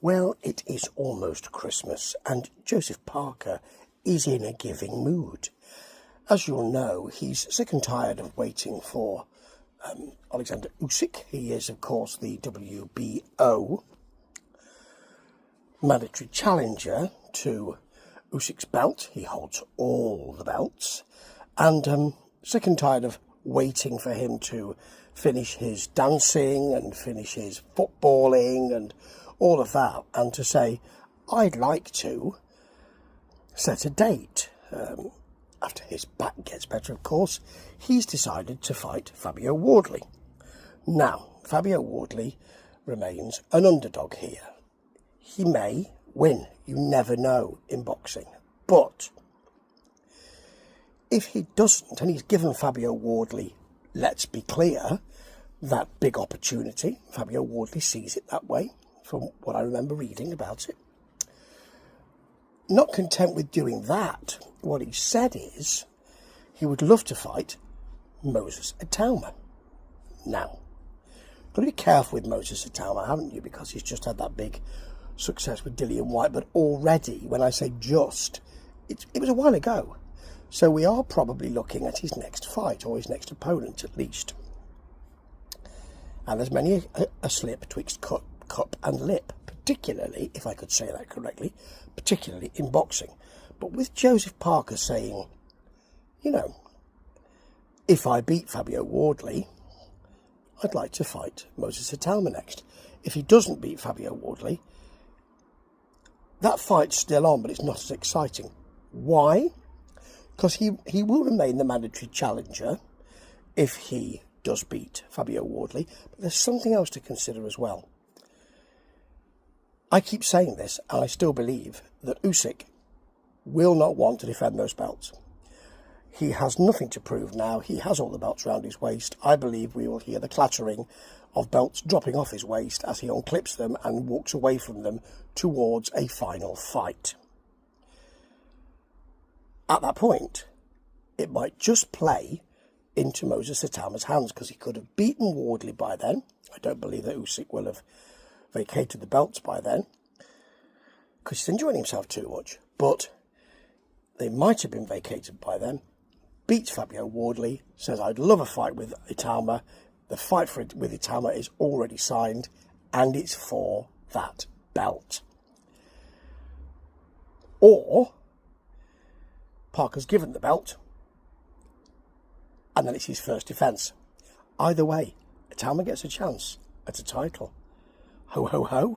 Well, it is almost Christmas, and Joseph Parker is in a giving mood. As you'll know, he's sick and tired of waiting for Alexander Usyk. He is, of course, the WBO mandatory challenger to Usyk's belt. He holds all the belts, and sick and tired of waiting for him to finish his dancing and finish his footballing and all of that, and to say, I'd like to set a date. After his back gets better, of course, he's decided to fight Fabio Wardley. Now, Fabio Wardley remains an underdog here. He may win. You never know in boxing. But if he doesn't, and he's given Fabio Wardley, let's be clear, that big opportunity, Fabio Wardley sees it that way, from what I remember reading about it. Not content with doing that, what he said is he would love to fight Moses Itauma. Now, got to be careful with Moses Itauma, haven't you? Because he's just had that big success with Dillian Whyte, but already, when I say just, it was a while ago. So we are probably looking at his next fight, or his next opponent at least. And there's many a slip twixt cup and lip, particularly, if I could say that correctly, particularly in boxing. But with Joseph Parker saying, you know, if I beat Fabio Wardley, I'd like to fight Moses Itauma next. If he doesn't beat Fabio Wardley, that fight's still on, but it's not as exciting. Why? Because he will remain the mandatory challenger if he does beat Fabio Wardley. But there's something else to consider as well. I keep saying this, and I still believe that Usyk will not want to defend those belts. He has nothing to prove now. He has all the belts around his waist. I believe we will hear the clattering of belts dropping off his waist as he unclips them and walks away from them towards a final fight. At that point, it might just play into Moses Itauma's hands, because he could have beaten Wardley by then. I don't believe that Usyk will have vacated the belts by then, because he's enjoying himself too much. But they might have been vacated by then. Beats Fabio Wardley, says, I'd love a fight with Itauma. The fight with Itauma is already signed, and it's for that belt. Or Parker's given the belt, and then it's his first defence. Either way, Itauma gets a chance at a title. Ho, ho, ho.